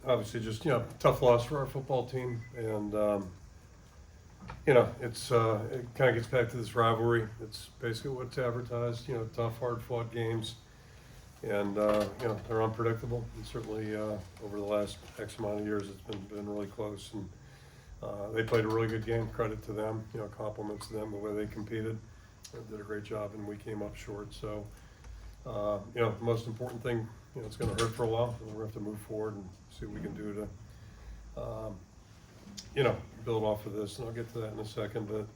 obviously just, tough loss for our football team. And, it's, it kind of gets back to this rivalry. It's basically what's advertised, tough, hard-fought games. And, they're unpredictable. And certainly over the last X amount of years, it's been really close. And they played a really good game. Credit to them, compliments to them, the way they competed. They did a great job, and we came up short. So, the most important thing, it's going to hurt for a while, and we're going to have to move forward and see what we can do to, build off of this. And I'll get to that in a second. But,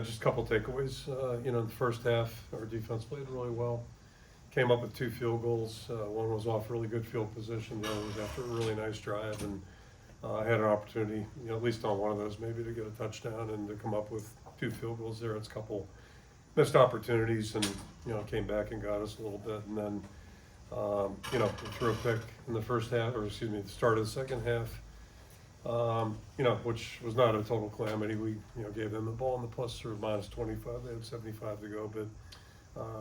just a couple takeaways. In the first half, our defense played really well. Came up with 2 field goals. One was off really good field position. The other was after a really nice drive. And I had an opportunity, at least on one of those, maybe to get a touchdown and to come up with 2 field goals there. It's a couple missed opportunities and, came back and got us a little bit. And then, we threw a pick in the first half, or excuse me, the start of the second half, which was not a total calamity. We, gave them the ball in the plus or minus 25. They had 75 to go. But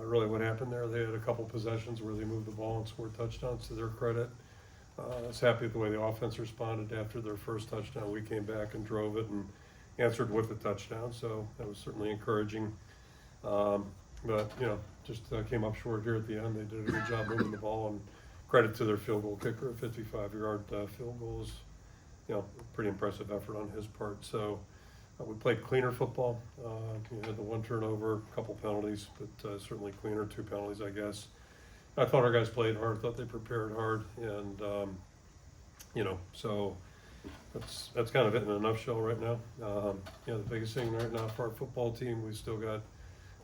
really what happened there, they had a couple possessions where they moved the ball and scored touchdowns to their credit. I was happy with the way the offense responded after their first touchdown. We came back and drove it and answered with the touchdown, so that was certainly encouraging. But, just came up short here at the end. They did a good job moving the ball, and credit to their field goal kicker. A 55-yard field goal is, pretty impressive effort on his part. So we played cleaner football. We had the 1 turnover, a couple penalties, but certainly cleaner, 2 penalties, I guess. I thought our guys played hard, thought they prepared hard, and, so that's kind of it in a nutshell right now. The biggest thing right now for our football team, we still got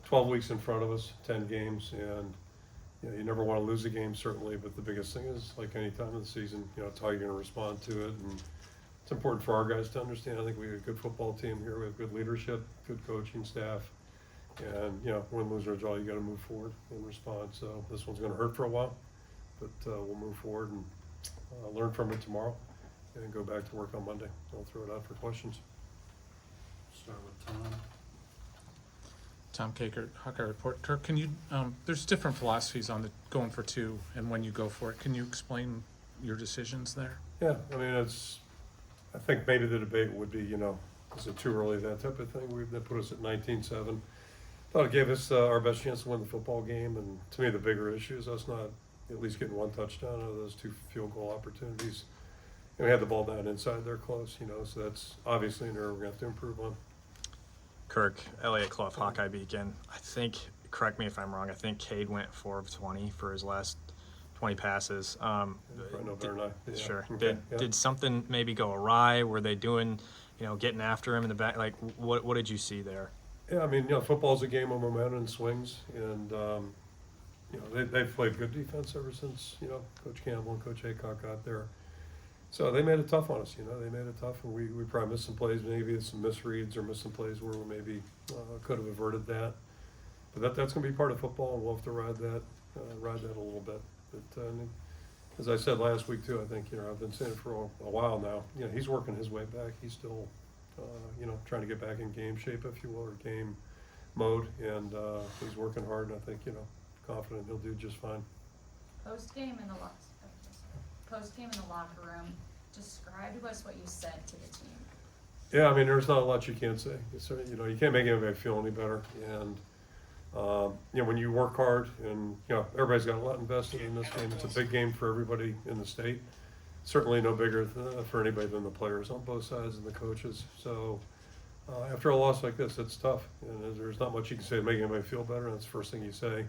12 weeks in front of us, 10 games, and, you never want to lose a game, certainly, but the biggest thing is, like any time of the season, it's how you're going to respond to it, and it's important for our guys to understand. I think we have a good football team here. We have good leadership, good coaching staff. And, win, lose, or draw, you got to move forward and respond. So this one's going to hurt for a while, but we'll move forward and learn from it tomorrow and go back to work on Monday. I'll throw it out for questions. Start with Tom. Tom Kakert, Hawkeye Report. Kirk, can you, there's different philosophies on the going for 2 and when you go for it. Can you explain your decisions there? Yeah, I think maybe the debate would be, is it too early, that type of thing. That put us at 19-7. Thought it gave us our best chance to win the football game, and to me the bigger issue is us not at least getting 1 touchdown out of those 2 field goal opportunities. And we had the ball down inside there close, so that's obviously an area we're going to have to improve on. Kirk, Elliott Clough, Hawkeye Beacon. I think, correct me if I'm wrong, I think Cade went 4 of 20 for his last 20 passes. Probably no better than I. Yeah. Sure. Okay. Did something maybe go awry? Were they doing, getting after him in the back? Like, what did you see there? Yeah, football's a game of momentum and swings, and they've played good defense ever since Coach Campbell and Coach Aycock got there. So they made it tough on us. They made it tough, and we probably missed some plays, maybe some misreads or missed some plays where we maybe could have averted that. But that's going to be part of football, and we'll have to ride that a little bit. But as I said last week too, I think I've been saying it for a while now. He's working his way back. He's still trying to get back in game shape, if you will, or game mode, and he's working hard, and I think, confident he'll do just fine. Post-game in the locker room, describe to us what you said to the team. Yeah, there's not a lot you can't say. You can't make anybody feel any better, and when you work hard, and everybody's got a lot invested in this game. It's a big game for everybody in the state. Certainly no bigger for anybody than the players on both sides and the coaches. So after a loss like this, it's tough, and there's not much you can say to make anybody feel better. That's the first thing you say.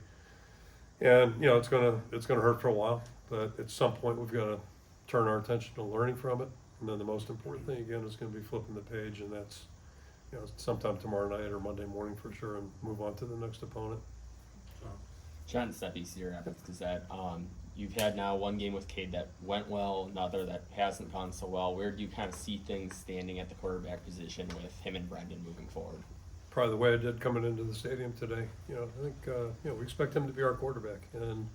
And it's gonna hurt for a while, but at some point we've got to turn our attention to learning from it. And then the most important thing again is going to be flipping the page, and that's sometime tomorrow night or Monday morning for sure, and move on to the next opponent. John Seppi, Cedar Rapids Gazette. You've had now 1 game with Cade that went well, another that hasn't gone so well. Where do you kind of see things standing at the quarterback position with him and Brendan moving forward? Probably the way I did coming into the stadium today. I think we expect him to be our quarterback, and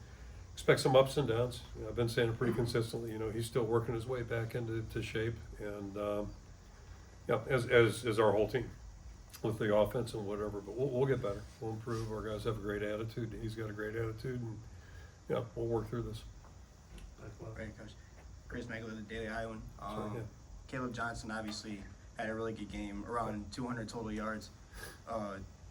expect some ups and downs. I've been saying it pretty consistently. He's still working his way back into shape, and as our whole team with the offense and whatever. But we'll get better. We'll improve. Our guys have a great attitude. He's got a great attitude, and we'll work through this. Great, Coach. Chris Magler of the Daily Iowan. Sorry, yeah. Caleb Johnson obviously had a really good game, around 200 total yards.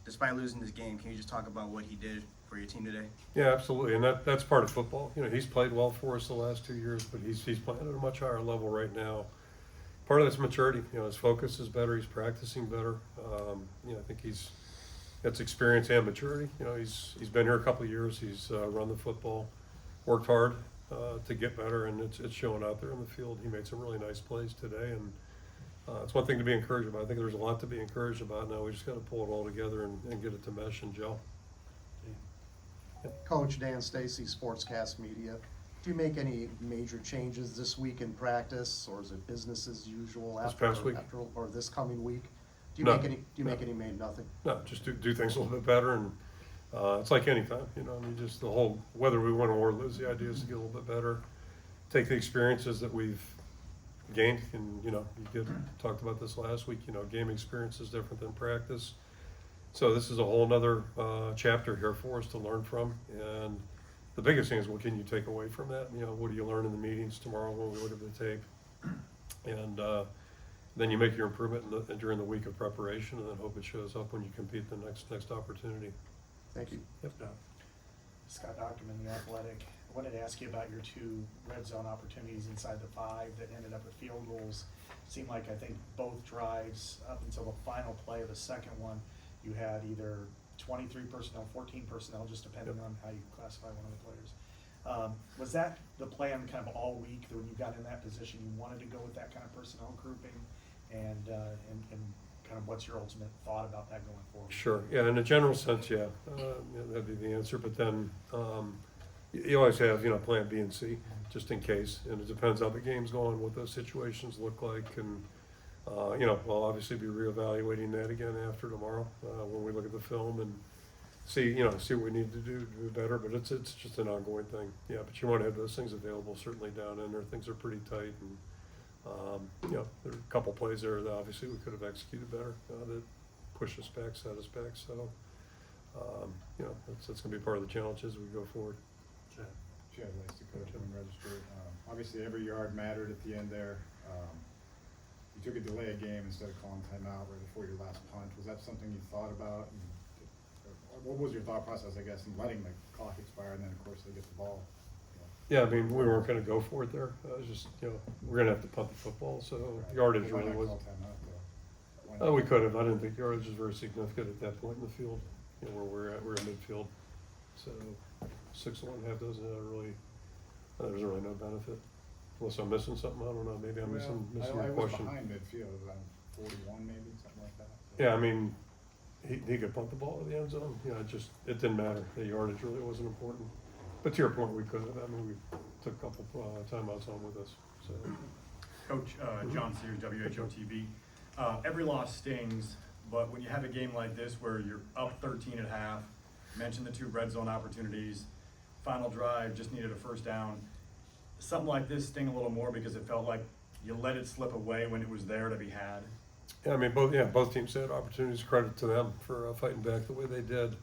Despite losing this game, can you just talk about what he did for your team today? Yeah, absolutely, and that's part of football. You know, he's played well for us the last 2 years, but he's playing at a much higher level right now. Part of that's maturity. You know, his focus is better. He's practicing better. You know, I think that's experience and maturity. You know, he's been here a couple of years. He's run the football, worked hard to get better, and it's showing out there in the field. He made some really nice plays today, and it's one thing to be encouraged about. I think there's a lot to be encouraged about now. We just got to pull it all together and get it to mesh and gel. Coach Dan Stacy, Sportscast Media. Do you make any major changes this week in practice, or is it business as usual This after, past week? or this coming week? Do you No. make any? Do you make any? Made nothing. No, just do things a little bit better, and it's like any time, you know. I mean, just the whole, whether we win or lose, the idea is to get a little bit better, take the experiences that we've gained, and you know, talked about this last week. You know, game experience is different than practice, so this is a whole nother chapter here for us to learn from. And the biggest thing is, what can you take away from that? You know, what do you learn in the meetings tomorrow when we look at the tape, and then you make your improvement during the week of preparation, and then hope it shows up when you compete the next opportunity. Thank you. Yep. Scott Dockerman, The Athletic. I wanted to ask you about your two red zone opportunities inside the 5 that ended up with field goals. Seemed like, I think, both drives up until the final play of the second one, you had either 23 personnel, 14 personnel, just depending Yep. on how you classify one of the players. Was that the plan kind of all week, that when you got in that position, you wanted to go with that kind of personnel grouping? And kind of what's your ultimate thought about that going forward? Sure, yeah, in a general sense, yeah, that'd be the answer, but then, you always have, you know, plan B and C, just in case, and it depends how the game's going, what those situations look like, and, you know, we'll obviously be reevaluating that again after tomorrow, when we look at the film and see what we need to do better, but it's just an ongoing thing, yeah, but you wanna have those things available, certainly down in there, things are pretty tight, and, you know, there are a couple plays there that obviously we could have executed better, that pushed us back, set us back, so, you know, that's gonna be part of the challenge as we go forward. Chad. Chad likes to coach and register. Obviously, every yard mattered at the end there. You took a delay game instead of calling timeout right before your last punt. Was that something you thought about? And what was your thought process, I guess, in letting the clock expire and then, of course, they get the ball? Yeah, I mean, we weren't gonna go for it there. It was just, you know, we're gonna have to punt the football, so Right. yardage Why really not was. call timeout, though? Why Oh, we not? could have. I didn't think yardage was very significant at that point in the field, you know, where we're at. We're in midfield. So 6.5 doesn't really, there's really no benefit. Unless I'm missing something, I don't know. Maybe I'm missing I your was question. behind midfield, around 41 maybe, something like that. Yeah, I mean, he could punt the ball at the end zone. You know, it didn't matter. The yardage really wasn't important. But to your point, we could have. I mean, we took a couple timeouts home with us, so. Coach, John Sears, WHOTV. Every loss stings, but when you have a game like this where you're up 13 at half, mentioned the 2 red zone opportunities, final drive, just needed a first down, something like this sting a little more because it felt like you let it slip away when it was there to be had. Yeah, I mean, both teams had opportunities. Credit to them for fighting back the way they did.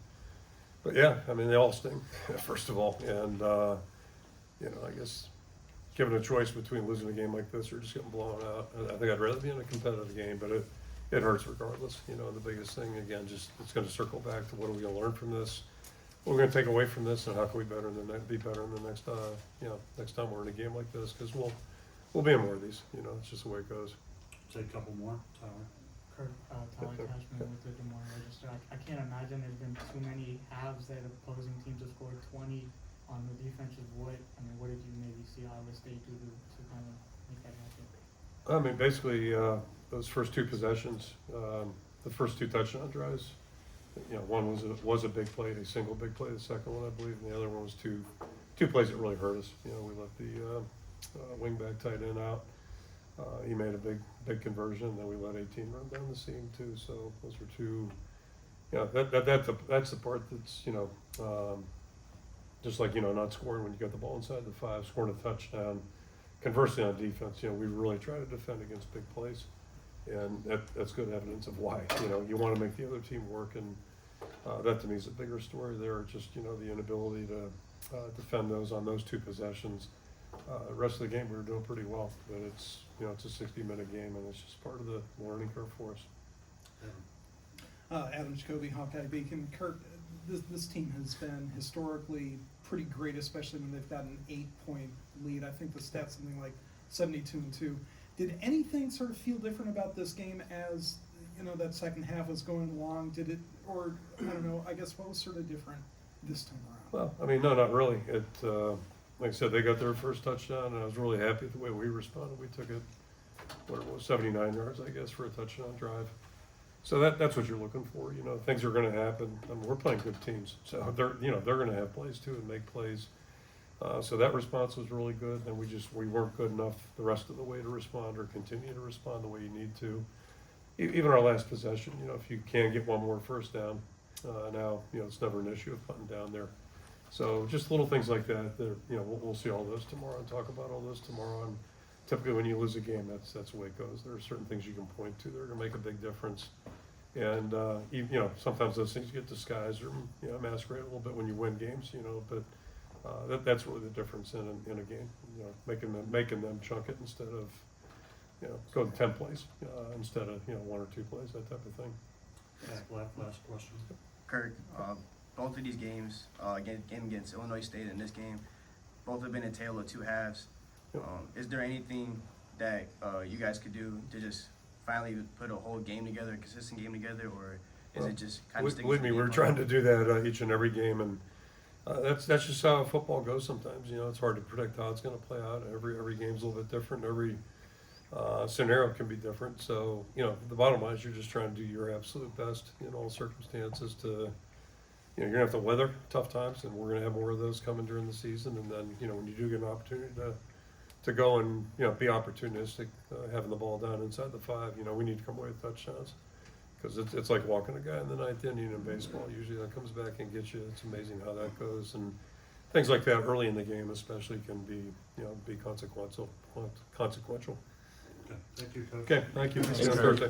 But yeah, I mean, they all sting, first of all. And, you know, I guess given a choice between losing a game like this or just getting blown out, I think I'd rather be in a competitive game, but it hurts regardless. You know, the biggest thing, again, just it's going to circle back to what are we going to learn from this? What are we going to take away from this, and how can we be better in the next, you know, next time we're in a game like this? Because we'll be in more of these. You know, it's just the way it goes. Take a couple more, Tyler. Tyler Cashman with the Des Moines Register. I can't imagine there's been too many halves that opposing teams have scored 20 on the defensive. What did you maybe see Iowa State do to kind of make that happen? I mean, basically, those first 2 possessions, the first 2 touchdown drives, you know, one was a big play, a single big play. The second one, I believe, and the other one was two plays that really hurt us. You know, we let the wingback tight end out. He made a big conversion, and then we let 18 run down the seam too. So those were 2. You know, that's the part that's, you know, just like, you know, not scoring when you got the ball inside the 5, scoring a touchdown. Conversely, on defense, you know, we really try to defend against big plays, and that's good evidence of why. You know, you want to make the other team work, and that to me is a bigger story there. Just, you know, the inability to defend those on those 2 possessions. The rest of the game, we were doing pretty well, but it's, you know, it's a 60-minute game, and it's just part of the learning curve for us. Adam Jacoby, Hawkeye Beacon. Kirk, this team has been historically pretty great, especially when they've got an 8-point lead. I think the stat's something like 72-2. Did anything sort of feel different about this game as, you know, that second half was going along? Did it, or I don't know, I guess what was sort of different this time around? Well, I mean, no, not really. Like I said, they got their first touchdown, and I was really happy with the way we responded. We took it, what it was, 79 yards, I guess, for a touchdown drive. So that's what you're looking for. You know, things are going to happen. I mean, we're playing good teams, so they're going to have plays too and make plays. So that response was really good. And we weren't good enough the rest of the way to respond or continue to respond the way you need to. Even our last possession, you know, if you can get one more first down, now, you know, it's never an issue of putting down there. So just little things like that, you know, we'll see all those tomorrow and talk about all those tomorrow. And typically when you lose a game, that's the way it goes. There are certain things you can point to that are going to make a big difference. And, you know, sometimes those things get disguised or, you know, masquerade a little bit when you win games, you know, but that's really the difference in a game, you know, making them chunk it instead of, you know, go to 10 plays instead of, you know, 1 or 2 plays, that type of thing. Last question. Kirk, both of these games, game against Illinois State and this game, both have been a tale of 2 halves. Yep. Is there anything that you guys could do to just finally put a whole game together, a consistent game together, or is it just kind of sticking Believe to me, the we're game trying plan? to do that each and every game, and that's just how football goes sometimes. You know, it's hard to predict how it's going to play out. Every game's a little bit different. Every scenario can be different. So, you know, the bottom line is you're just trying to do your absolute best in all circumstances to, you know, you're gonna have to weather tough times, and we're gonna have more of those coming during the season. And then, you know, when you do get an opportunity to go and, you know, be opportunistic, having the ball down inside the 5, you know, we need to come away with touchdowns. Because it's like walking a guy in the 9th inning in baseball. Usually that comes back and gets you. It's amazing how that goes. And things like that early in the game especially can be, you know, be consequential. Okay, thank you, Coach. Okay, thank you. See you on Thanks, Thursday.